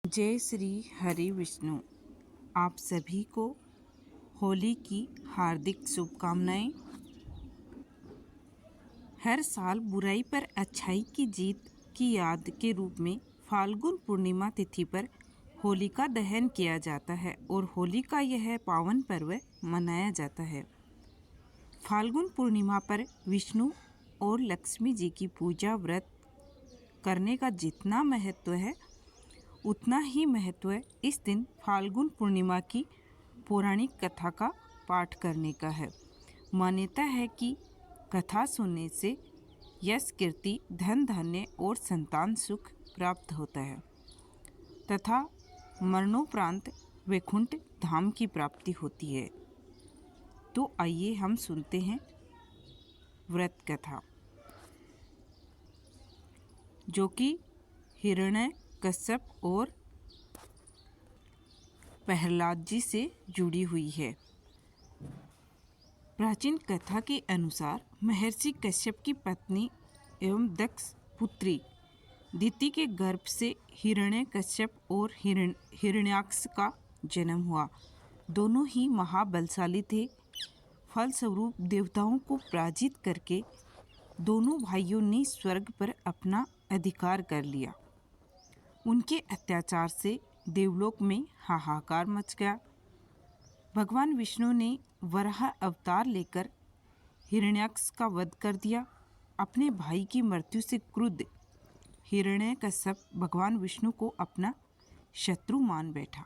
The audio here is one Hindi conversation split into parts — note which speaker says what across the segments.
Speaker 1: जय श्री हरि विष्णु। आप सभी को होली की हार्दिक शुभकामनाएं। हर साल बुराई पर अच्छाई की जीत की याद के रूप में फाल्गुन पूर्णिमा तिथि पर होलिका दहन किया जाता है और होली का यह पावन पर्व मनाया जाता है। फाल्गुन पूर्णिमा पर विष्णु और लक्ष्मी जी की पूजा व्रत करने का जितना महत्व है उतना ही महत्व इस दिन फाल्गुन पूर्णिमा की पौराणिक कथा का पाठ करने का है। मान्यता है कि कथा सुनने से यश, कीर्ति, धन धान्य और संतान सुख प्राप्त होता है तथा मरणोपरांत वैकुंठ धाम की प्राप्ति होती है। तो आइए हम सुनते हैं व्रत कथा, जो कि हिरण्यकश्यप और प्रहलाद जी से जुड़ी हुई है। प्राचीन कथा के अनुसार महर्षि कश्यप की पत्नी एवं दक्ष पुत्री दिति के गर्भ से हिरण्यकश्यप और हिरण्याक्ष का जन्म हुआ। दोनों ही महाबलशाली थे। फलस्वरूप देवताओं को पराजित करके दोनों भाइयों ने स्वर्ग पर अपना अधिकार कर लिया। उनके अत्याचार से देवलोक में हाहाकार मच गया। भगवान विष्णु ने वराह अवतार लेकर हिरण्याक्ष का वध कर दिया। अपने भाई की मृत्यु से क्रुद्ध हिरण्यकश्यप भगवान विष्णु को अपना शत्रु मान बैठा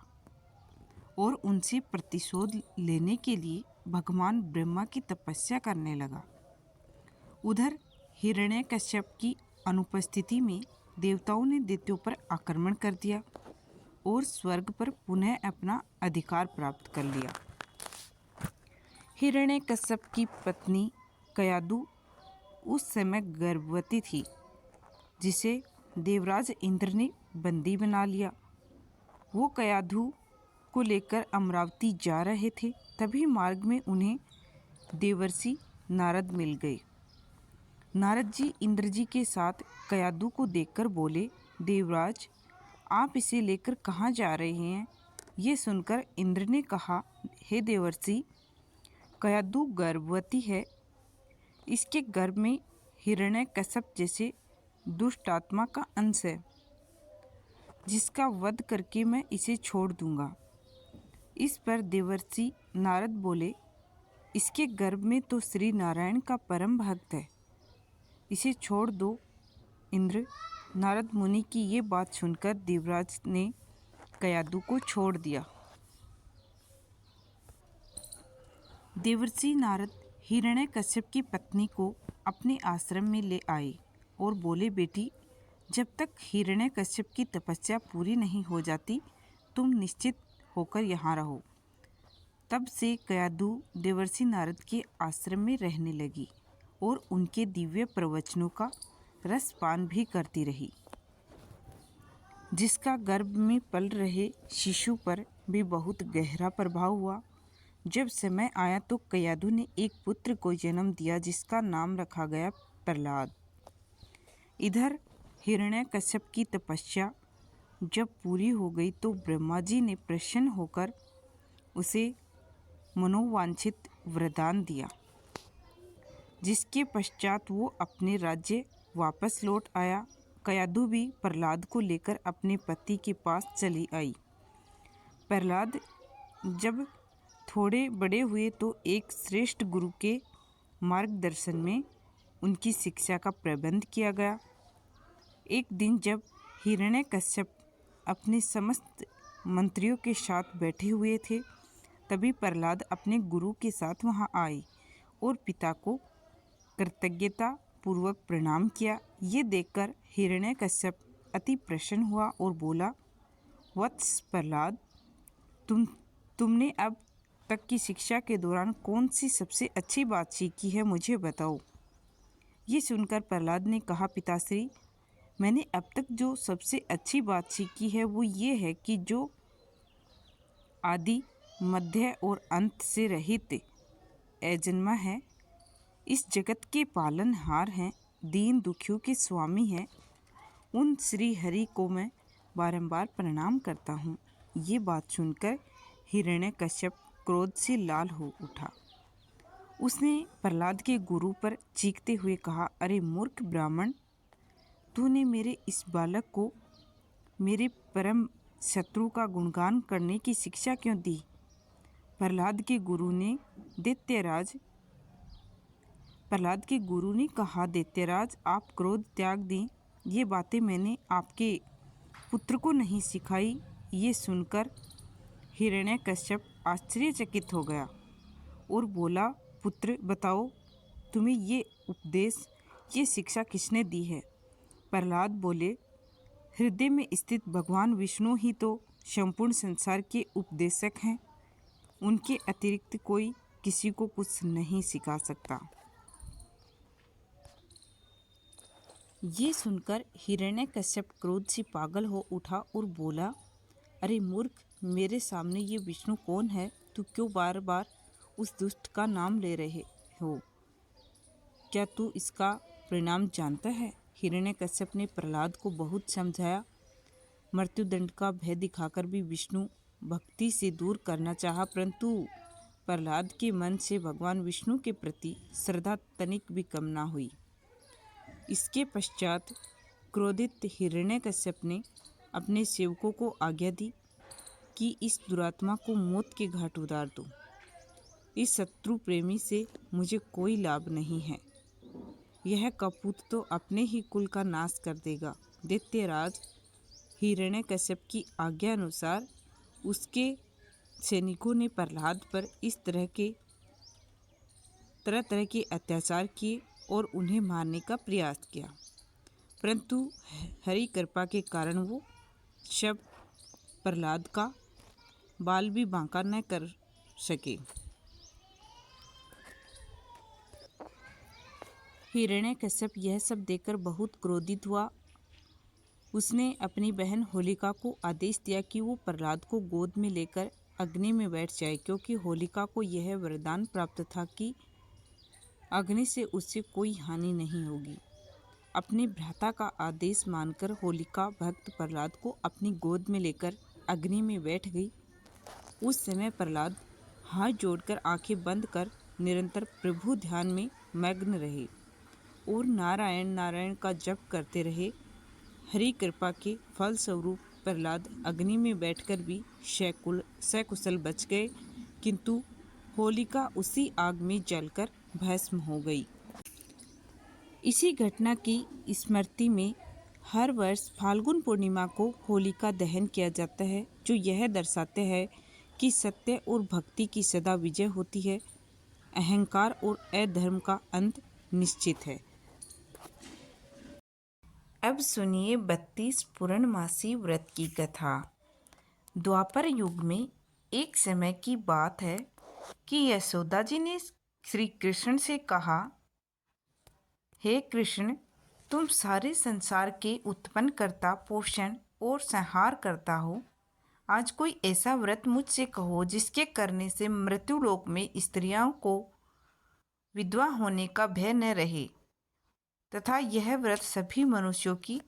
Speaker 1: और उनसे प्रतिशोध लेने के लिए भगवान ब्रह्मा की तपस्या करने लगा। उधर हिरण्यकश्यप की अनुपस्थिति में देवताओं ने दैत्यों पर आक्रमण कर दिया और स्वर्ग पर पुनः अपना अधिकार प्राप्त कर लिया। हिरण्यकश्यप की पत्नी कयाधु उस समय गर्भवती थी, जिसे देवराज इंद्र ने बंदी बना लिया। वो कयाधु को लेकर अमरावती जा रहे थे। तभी मार्ग में उन्हें देवर्षि नारद मिल गए। नारद जी इंद्र जी के साथ कयाधु को देखकर बोले, देवराज, आप इसे लेकर कहाँ जा रहे हैं? ये सुनकर इंद्र ने कहा, हे देवर्षि, कयाधु गर्भवती है। इसके गर्भ में हिरण्यकश्यप जैसे दुष्ट आत्मा का अंश है, जिसका वध करके मैं इसे छोड़ दूंगा। इस पर देवर्षि नारद बोले, इसके गर्भ में तो श्री नारायण का परम भक्त है, इसे छोड़ दो। इंद्र नारद मुनि की ये बात सुनकर देवराज ने कयाधु को छोड़ दिया। देवर्षि नारद हिरण्यकश्यप की पत्नी को अपने आश्रम में ले आए और बोले, बेटी, जब तक हिरण्यकश्यप की तपस्या पूरी नहीं हो जाती तुम निश्चित होकर यहाँ रहो। तब से कयाधु देवर्षि नारद के आश्रम में रहने लगी और उनके दिव्य प्रवचनों का रसपान भी करती रही, जिसका गर्भ में पल रहे शिशु पर भी बहुत गहरा प्रभाव हुआ। जब समय आया तो कयाधु ने एक पुत्र को जन्म दिया, जिसका नाम रखा गया प्रहलाद। इधर हिरण्यकश्यप की तपस्या जब पूरी हो गई तो ब्रह्मा जी ने प्रसन्न होकर उसे मनोवांछित वरदान दिया, जिसके पश्चात वो अपने राज्य वापस लौट आया। कयाधु भी प्रहलाद को लेकर अपने पति के पास चली आई। प्रहलाद जब थोड़े बड़े हुए तो एक श्रेष्ठ गुरु के मार्गदर्शन में उनकी शिक्षा का प्रबंध किया गया। एक दिन जब हिरण्यकश्यप अपने समस्त मंत्रियों के साथ बैठे हुए थे, तभी प्रहलाद अपने गुरु के साथ वहां आए और पिता को कृतज्ञता पूर्वक प्रणाम किया। ये देखकर हिरण्यकश्यप अति प्रसन्न हुआ और बोला, वत्स प्रहलाद, तुमने अब तक की शिक्षा के दौरान कौन सी सबसे अच्छी बात सीखी है, मुझे बताओ। ये सुनकर प्रहलाद ने कहा, पिताश्री, मैंने अब तक जो सबसे अच्छी बात सीखी है वो ये है कि जो आदि, मध्य और अंत से रहित अजन्मा है, इस जगत के पालनहार हैं, दीन दुखियों के स्वामी हैं, उन श्री हरि को मैं बारंबार प्रणाम करता हूँ। ये बात सुनकर हिरण्यकश्यप क्रोध से लाल हो उठा। उसने प्रहलाद के गुरु पर चीखते हुए कहा, अरे मूर्ख ब्राह्मण, तूने मेरे इस बालक को मेरे परम शत्रु का गुणगान करने की शिक्षा क्यों दी? प्रहलाद के गुरु ने कहा, दैत्यराज, आप क्रोध त्याग दें। ये बातें मैंने आपके पुत्र को नहीं सिखाई। ये सुनकर हिरण्यकश्यप आश्चर्यचकित हो गया और बोला, पुत्र, बताओ, तुम्हें ये उपदेश, ये शिक्षा किसने दी है? प्रहलाद बोले, हृदय में स्थित भगवान विष्णु ही तो संपूर्ण संसार के उपदेशक हैं। उनके अतिरिक्त कोई किसी को कुछ नहीं सिखा सकता। ये सुनकर हिरण्यकश्यप क्रोध से पागल हो उठा और बोला, अरे मूर्ख, मेरे सामने ये विष्णु कौन है? तू क्यों बार बार उस दुष्ट का नाम ले रहे हो? क्या तू इसका परिणाम जानता है? हिरण्यकश्यप ने प्रहलाद को बहुत समझाया। मृत्युदंड का भय दिखाकर भी विष्णु भक्ति से दूर करना चाहा, परंतु प्रहलाद के मन से भगवान विष्णु के प्रति श्रद्धा तनिक भी कम ना हुई। इसके पश्चात क्रोधित हिरण्यकश्यप ने अपने सेवकों को आज्ञा दी कि इस दुरात्मा को मौत के घाट उतार दो। इस शत्रु प्रेमी से मुझे कोई लाभ नहीं है। यह कपूत तो अपने ही कुल का नाश कर देगा। दैत्यराज हिरण्यकश्यप की आज्ञा अनुसार उसके सैनिकों ने प्रहलाद पर इस तरह तरह के अत्याचार किए और उन्हें मारने का प्रयास किया, परंतु हरि कृपा के कारण वो शव प्रहलाद का बाल भी बांका न कर सके। हिरण्यकश्यप यह सब देखकर बहुत क्रोधित हुआ। उसने अपनी बहन होलिका को आदेश दिया कि वो प्रहलाद को गोद में लेकर अग्नि में बैठ जाए, क्योंकि होलिका को यह वरदान प्राप्त था कि अग्नि से उससे कोई हानि नहीं होगी। अपने भ्राता का आदेश मानकर होलिका भक्त प्रहलाद को अपनी गोद में लेकर अग्नि में बैठ गई। उस समय प्रहलाद हाथ जोड़कर आंखें बंद कर निरंतर प्रभु ध्यान में मग्न रहे और नारायण नारायण का जप करते रहे। हरि कृपा के फलस्वरूप प्रहलाद अग्नि में बैठकर भी सकुशल बच गए, किंतु होलिका उसी आग में जलकर भस्म हो गई। इसी घटना की स्मृति में हर वर्ष फाल्गुन पूर्णिमा को होलिका दहन किया जाता है, जो यह दर्शाते हैं कि सत्य और भक्ति की सदा विजय होती है। अहंकार और अधर्म का अंत निश्चित है। अब सुनिए 32 पूर्णमासी व्रत की कथा। द्वापर युग में एक समय की बात है कि यशोदा जी ने श्री कृष्ण से कहा, हे कृष्ण, तुम सारे संसार के उत्पन्न करता, पोषण और संहार करता हो। आज कोई ऐसा व्रत मुझसे कहो जिसके करने से मृत्युलोक में स्त्रियों को विधवा होने का भय न रहे, तथा यह व्रत सभी मनुष्यों की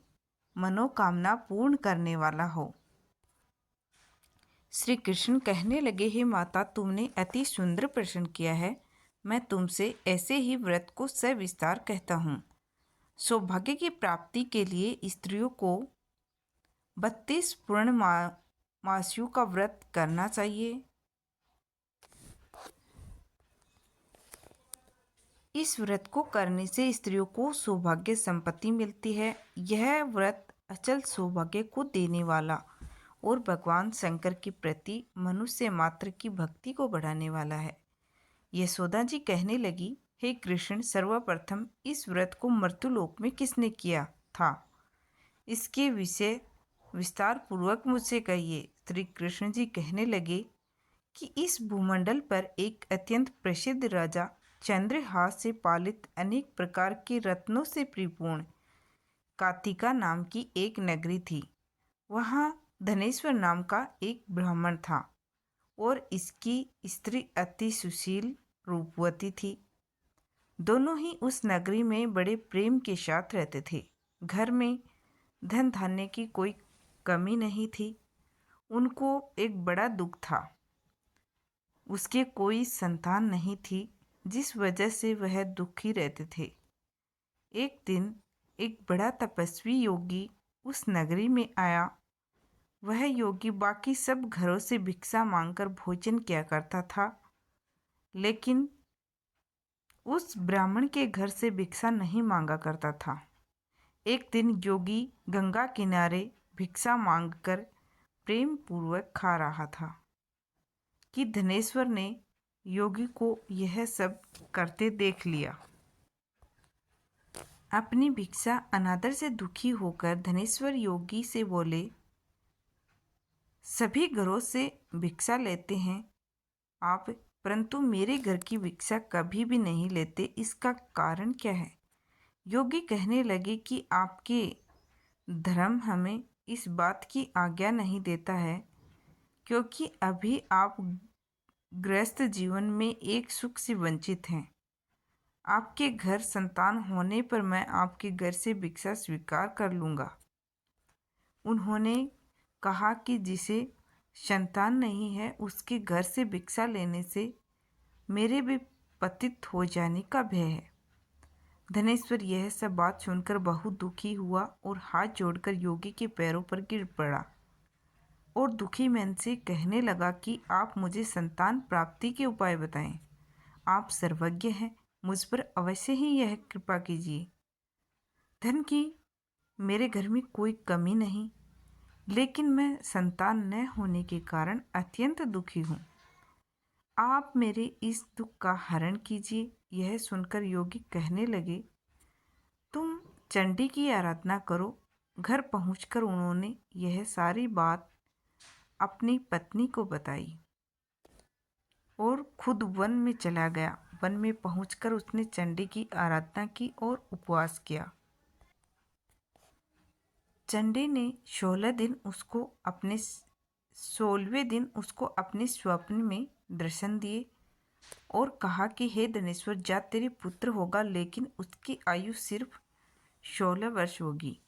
Speaker 1: मनोकामना पूर्ण करने वाला हो। श्री कृष्ण कहने लगे, हे माता, तुमने अति सुंदर प्रश्न किया है। मैं तुमसे ऐसे ही व्रत को सविस्तार कहता हूँ। सौभाग्य की प्राप्ति के लिए स्त्रियों को 32 पूर्णमासियों का व्रत करना चाहिए। इस व्रत को करने से स्त्रियों को सौभाग्य संपत्ति मिलती है। यह व्रत अचल सौभाग्य को देने वाला और भगवान शंकर के प्रति मनुष्य मात्र की भक्ति को बढ़ाने वाला है। यशोदा जी कहने लगी, हे कृष्ण, सर्वप्रथम इस व्रत को मृत्युलोक में किसने किया था? इसके विषय विस्तार पूर्वक मुझसे कहिए। श्री कृष्ण जी कहने लगे कि इस भूमंडल पर एक अत्यंत प्रसिद्ध राजा चंद्रहास से पालित अनेक प्रकार के रत्नों से परिपूर्ण कातिका नाम की एक नगरी थी। वहाँ धनेश्वर नाम का एक ब्राह्मण था और इसकी स्त्री अति सुशील रूपवती थी। दोनों ही उस नगरी में बड़े प्रेम के साथ रहते थे। घर में धन धान्य की कोई कमी नहीं थी। उनको एक बड़ा दुख था। उसके कोई संतान नहीं थी, जिस वजह से वह दुखी रहते थे। एक दिन एक बड़ा तपस्वी योगी उस नगरी में आया। वह योगी बाकी सब घरों से भिक्षा मांगकर भोजन किया करता था, लेकिन उस ब्राह्मण के घर से भिक्षा नहीं मांगा करता था। एक दिन योगी गंगा किनारे भिक्षा मांगकर प्रेम पूर्वक खा रहा था कि धनेश्वर ने योगी को यह सब करते देख लिया। अपनी भिक्षा अनादर से दुखी होकर धनेश्वर योगी से बोले, सभी घरों से भिक्षा लेते हैं आप, परंतु मेरे घर की भिक्षा कभी भी नहीं लेते, इसका कारण क्या है? योगी कहने लगे कि आपके धर्म हमें इस बात की आज्ञा नहीं देता है, क्योंकि अभी आप गृहस्थ जीवन में एक सुख से वंचित हैं। आपके घर संतान होने पर मैं आपके घर से भिक्षा स्वीकार कर लूँगा। उन्होंने कहा कि जिसे संतान नहीं है उसके घर से भिक्षा लेने से मेरे भी पतित हो जाने का भय है। धनेश्वर यह सब बात सुनकर बहुत दुखी हुआ और हाथ जोड़कर योगी के पैरों पर गिर पड़ा और दुखी मन से कहने लगा कि आप मुझे संतान प्राप्ति के उपाय बताएं। आप सर्वज्ञ हैं, मुझ पर अवश्य ही यह कृपा कीजिए। धन की मेरे घर में कोई कमी नहीं, लेकिन मैं संतान न होने के कारण अत्यंत दुखी हूँ। आप मेरे इस दुख का हरण कीजिए। यह सुनकर योगी कहने लगे, तुम चंडी की आराधना करो। घर पहुंचकर उन्होंने यह सारी बात अपनी पत्नी को बताई और खुद वन में चला गया। वन में पहुंचकर उसने चंडी की आराधना की और उपवास किया। चंडी ने 16वें दिन उसको अपने स्वप्न में दर्शन दिए और कहा कि हे धनेश्वर, जा तेरे पुत्र होगा, लेकिन उसकी आयु सिर्फ 16 वर्ष होगी।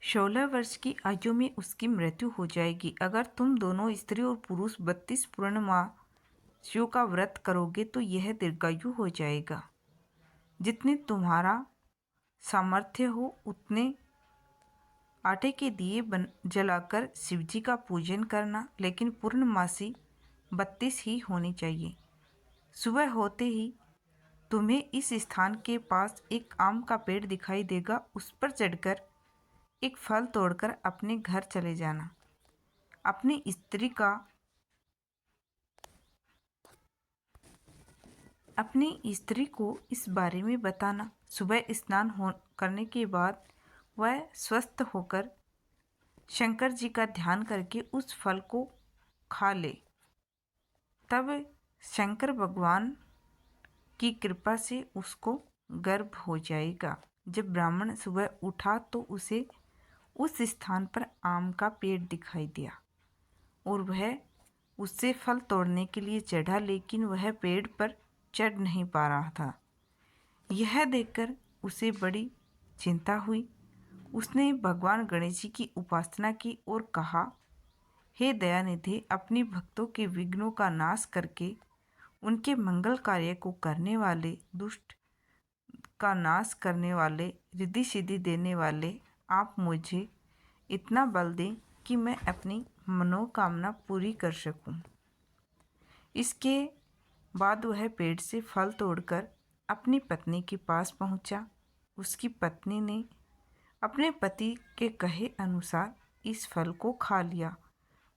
Speaker 1: 16 वर्ष की आयु में उसकी मृत्यु हो जाएगी। अगर तुम दोनों स्त्री और पुरुष 32 पूर्णमासियों का व्रत करोगे तो यह दीर्घायु हो जाएगा। जितने तुम्हारा सामर्थ्य हो उतने आटे के दिए जलाकर शिवजी का पूजन करना, लेकिन पूर्णमासी 32 ही होनी चाहिए। सुबह होते ही तुम्हें इस स्थान के पास एक आम का पेड़ दिखाई देगा। उस पर चढ़कर एक फल तोड़कर अपने घर चले जाना। अपनी स्त्री को इस बारे में बताना। सुबह स्नान करने के बाद वह स्वस्थ होकर शंकर जी का ध्यान करके उस फल को खा ले। तब शंकर भगवान की कृपा से उसको गर्भ हो जाएगा। जब ब्राह्मण सुबह उठा तो उसे उस स्थान पर आम का पेड़ दिखाई दिया और वह उससे फल तोड़ने के लिए चढ़ा, लेकिन वह पेड़ पर चढ़ नहीं पा रहा था। यह देखकर उसे बड़ी चिंता हुई। उसने भगवान गणेश जी की उपासना की और कहा, हे दयानिधि, अपने भक्तों के विघ्नों का नाश करके उनके मंगल कार्य को करने वाले, दुष्ट का नाश करने वाले, रिद्धि सिद्धि देने वाले, आप मुझे इतना बल दें कि मैं अपनी मनोकामना पूरी कर सकूं। इसके बाद वह पेड़ से फल तोड़कर अपनी पत्नी के पास पहुंचा। उसकी पत्नी ने अपने पति के कहे अनुसार इस फल को खा लिया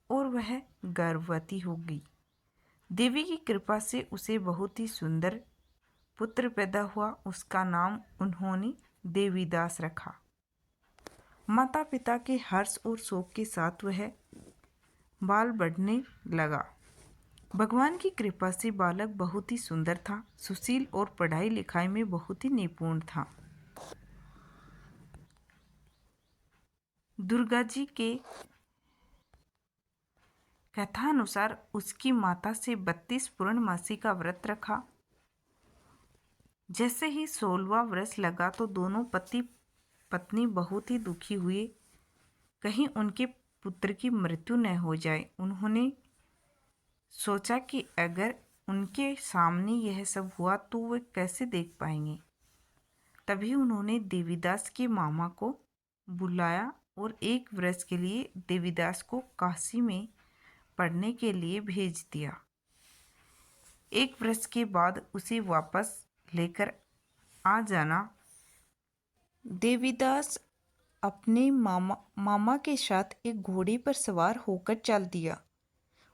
Speaker 1: और वह गर्भवती हो गई। देवी की कृपा से उसे बहुत ही सुंदर पुत्र पैदा हुआ। उसका नाम उन्होंने देवीदास रखा। माता पिता के हर्ष और शोक के साथ वह बाल बढ़ने लगा। भगवान की कृपा से बालक बहुत ही सुंदर था, सुशील और पढ़ाई लिखाई में बहुत ही निपुण था। दुर्गा जी के कथानुसार उसकी माता से 32 पूर्णमासी का व्रत रखा। जैसे ही 16वां वर्ष लगा तो दोनों पति पत्नी बहुत ही दुखी हुए, कहीं उनके पुत्र की मृत्यु न हो जाए। उन्होंने सोचा कि अगर उनके सामने यह सब हुआ तो वे कैसे देख पाएंगे। तभी उन्होंने देवीदास के मामा को बुलाया और 1 वर्ष के लिए देवीदास को काशी में पढ़ने के लिए भेज दिया। 1 वर्ष के बाद उसे वापस लेकर आ जाना। देवीदास अपने मामा के साथ एक घोड़े पर सवार होकर चल दिया।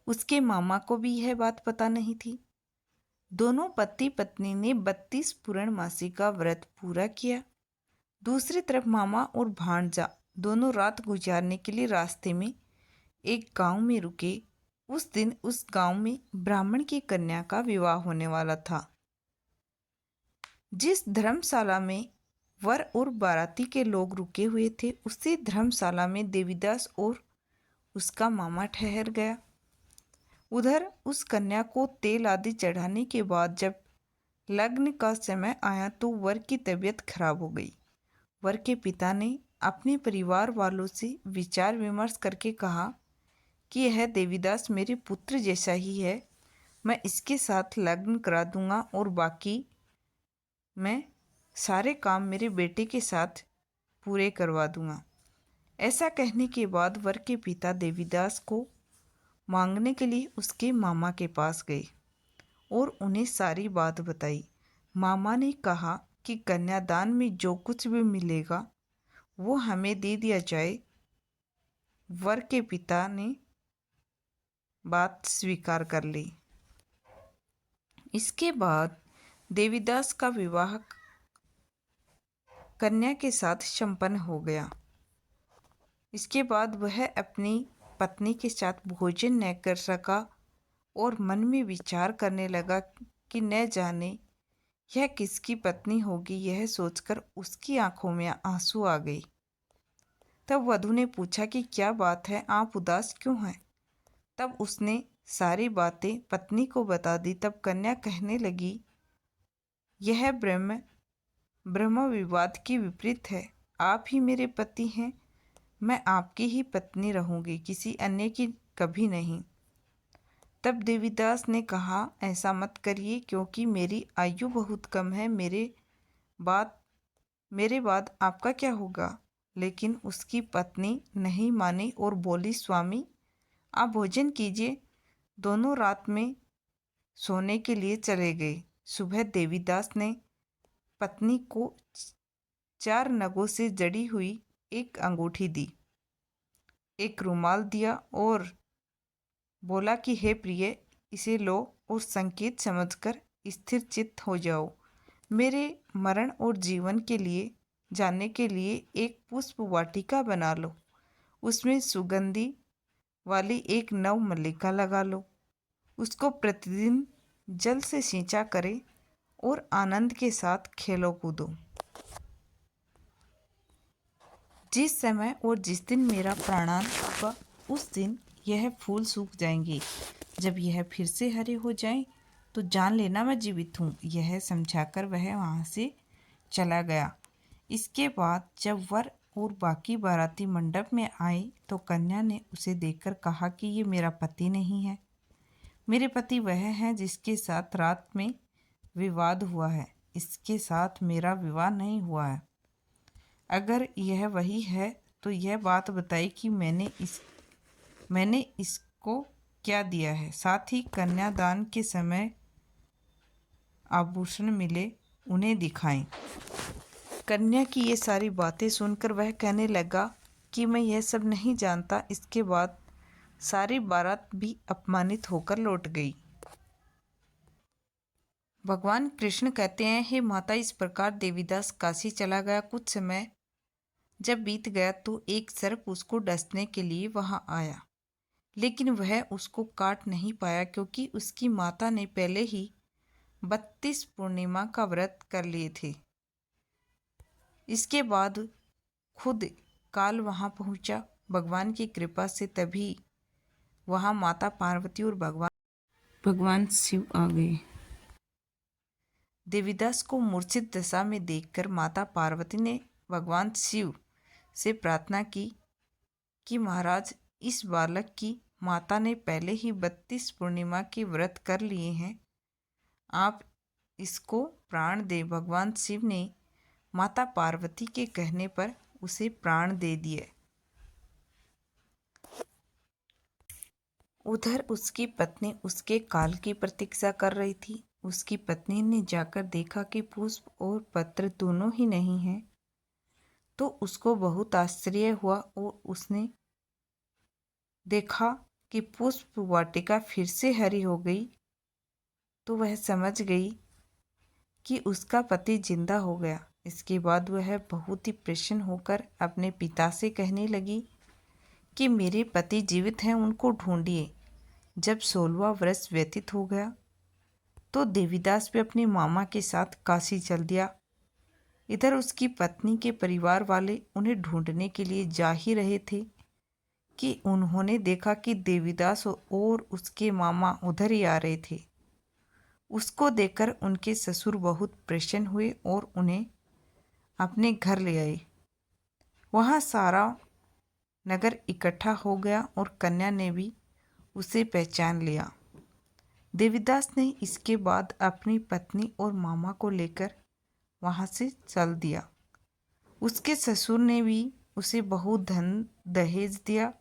Speaker 1: उसके मामा को भी यह बात पता नहीं थी। दोनों पति पत्नी ने 32 पूर्णमासी का व्रत पूरा किया। दूसरी तरफ मामा और भांजा दोनों रात गुजारने के लिए रास्ते में एक गांव में रुके। उस दिन उस गांव में ब्राह्मण की कन्या का विवाह होने वाला था। जिस धर्मशाला में वर और बाराती के लोग रुके हुए थे, उसी धर्मशाला में देवीदास और उसका मामा ठहर गया। उधर उस कन्या को तेल आदि चढ़ाने के बाद जब लग्न का समय आया तो वर की तबीयत खराब हो गई। वर के पिता ने अपने परिवार वालों से विचार विमर्श करके कहा कि यह देवीदास मेरे पुत्र जैसा ही है, मैं इसके साथ लग्न करा दूंगा और बाकी मैं सारे काम मेरे बेटे के साथ पूरे करवा दूंगा। ऐसा कहने के बाद वर के पिता देवीदास को मांगने के लिए उसके मामा के पास गए और उन्हें सारी बात बताई। मामा ने कहा कि कन्यादान में जो कुछ भी मिलेगा वो हमें दे दिया जाए। वर के पिता ने बात स्वीकार कर ली। इसके बाद देवीदास का विवाह कन्या के साथ संपन्न हो गया। इसके बाद वह अपनी पत्नी के साथ भोजन न कर सका और मन में विचार करने लगा कि न जाने यह किसकी पत्नी होगी। यह सोचकर उसकी आंखों में आंसू आ गए। तब वधू ने पूछा कि क्या बात है, आप उदास क्यों हैं? तब उसने सारी बातें पत्नी को बता दी। तब कन्या कहने लगी, यह ब्रह्म विवाद के विपरीत है। आप ही मेरे पति हैं, मैं आपकी ही पत्नी रहूंगी, किसी अन्य की कभी नहीं। तब देवीदास ने कहा, ऐसा मत करिए, क्योंकि मेरी आयु बहुत कम है। मेरे बाद आपका क्या होगा? लेकिन उसकी पत्नी नहीं मानी और बोली, स्वामी आप भोजन कीजिए। दोनों रात में सोने के लिए चले गए। सुबह देवीदास ने पत्नी को 4 नगों से जड़ी हुई एक अंगूठी दी, एक रुमाल दिया और बोला कि हे प्रिय, इसे लो और संकेत समझकर स्थिर चित्त हो जाओ। मेरे मरण और जीवन के लिए जानने के लिए एक पुष्प वाटिका बना लो। उसमें सुगंधी वाली एक नव मल्लिका लगा लो। उसको प्रतिदिन जल से सींचा करे और आनंद के साथ खेलो कूदो। जिस समय और जिस दिन मेरा प्राणांत होगा उस दिन यह फूल सूख जाएंगे। जब यह फिर से हरे हो जाएं तो जान लेना मैं जीवित हूँ। यह समझाकर वह वहाँ से चला गया। इसके बाद जब वर और बाकी बाराती मंडप में आए तो कन्या ने उसे देखकर कहा कि ये मेरा पति नहीं है। मेरे पति वह है जिसके साथ रात में विवाद हुआ है। इसके साथ मेरा विवाह नहीं हुआ है। अगर यह वही है तो यह बात बताई कि मैंने इसको क्या दिया है। साथ ही कन्यादान के समय आभूषण मिले उन्हें दिखाएं। कन्या की ये सारी बातें सुनकर वह कहने लगा कि मैं यह सब नहीं जानता। इसके बाद सारी बारात भी अपमानित होकर लौट गई। भगवान कृष्ण कहते हैं, हे माता, इस प्रकार देवीदास काशी चला गया। कुछ समय जब बीत गया तो एक सर्प उसको डसने के लिए वहां आया, लेकिन वह उसको काट नहीं पाया क्योंकि उसकी माता ने पहले ही 32 पूर्णिमा का व्रत कर लिए थे। इसके बाद खुद काल वहां पहुंचा भगवान की कृपा से। तभी वहां माता पार्वती और भगवान शिव आ गए। देवीदास को मूर्छित दशा में देखकर माता पार्वती ने भगवान शिव से प्रार्थना की कि महाराज, इस बालक की माता ने पहले ही 32 पूर्णिमा के व्रत कर लिए हैं, आप इसको प्राण दे। भगवान शिव ने माता पार्वती के कहने पर उसे प्राण दे दिए। उधर उसकी पत्नी उसके काल की प्रतीक्षा कर रही थी। उसकी पत्नी ने जाकर देखा कि पुष्प और पत्र दोनों ही नहीं हैं, तो उसको बहुत आश्चर्य हुआ और उसने देखा कि पुष्प वाटिका फिर से हरी हो गई। तो वह समझ गई कि उसका पति जिंदा हो गया। इसके बाद वह बहुत ही प्रसन्न होकर अपने पिता से कहने लगी कि मेरे पति जीवित हैं, उनको ढूंढिए। जब 16वां वर्ष व्यतीत हो गया तो देवीदास भी अपने मामा के साथ काशी चल दिया। इधर उसकी पत्नी के परिवार वाले उन्हें ढूंढने के लिए जा ही रहे थे कि उन्होंने देखा कि देवीदास और उसके मामा उधर ही आ रहे थे। उसको देखकर उनके ससुर बहुत प्रसन्न हुए और उन्हें अपने घर ले आए। वहाँ सारा नगर इकट्ठा हो गया और कन्या ने भी उसे पहचान लिया। देवीदास ने इसके बाद अपनी पत्नी और मामा को लेकर वहाँ से चल दिया। उसके ससुर ने भी उसे बहुत धन दहेज दिया।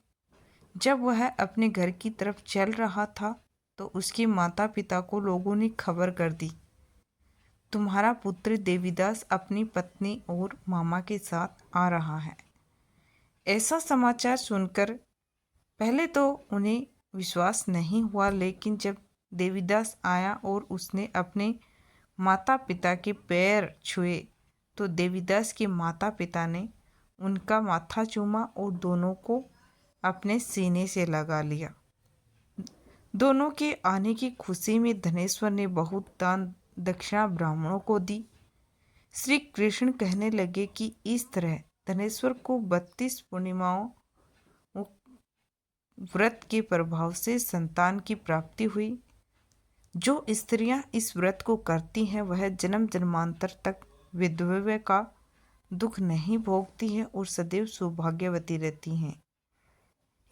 Speaker 1: जब वह अपने घर की तरफ चल रहा था तो उसके माता पिता को लोगों ने खबर कर दी, तुम्हारा पुत्र देवीदास अपनी पत्नी और मामा के साथ आ रहा है। ऐसा समाचार सुनकर पहले तो उन्हें विश्वास नहीं हुआ, लेकिन जब देवीदास आया और उसने अपने माता पिता के पैर छुए तो देवीदास के माता पिता ने उनका माथा चूमा और दोनों को अपने सीने से लगा लिया। दोनों के आने की खुशी में धनेश्वर ने बहुत दान दक्षिणा ब्राह्मणों को दी। श्री कृष्ण कहने लगे कि इस तरह धनेश्वर को 32 पूर्णिमाओं व्रत के प्रभाव से संतान की प्राप्ति हुई। जो स्त्रियां इस व्रत को करती हैं वह जन्म जन्मांतर तक विधवा का दुख नहीं भोगती हैं और सदैव सौभाग्यवती रहती हैं।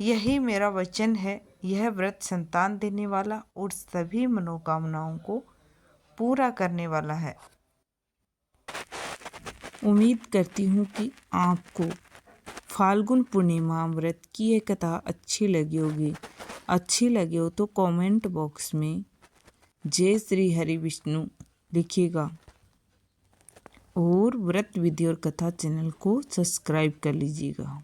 Speaker 1: यही मेरा वचन है। यह व्रत संतान देने वाला और सभी मनोकामनाओं को पूरा करने वाला है। उम्मीद करती हूँ कि आपको फाल्गुन पूर्णिमा व्रत की ये कथा अच्छी लगी होगी। अच्छी लगी हो तो कमेंट बॉक्स में जय श्री हरि विष्णु लिखिएगा और व्रत विधि और कथा चैनल को सब्सक्राइब कर लीजिएगा।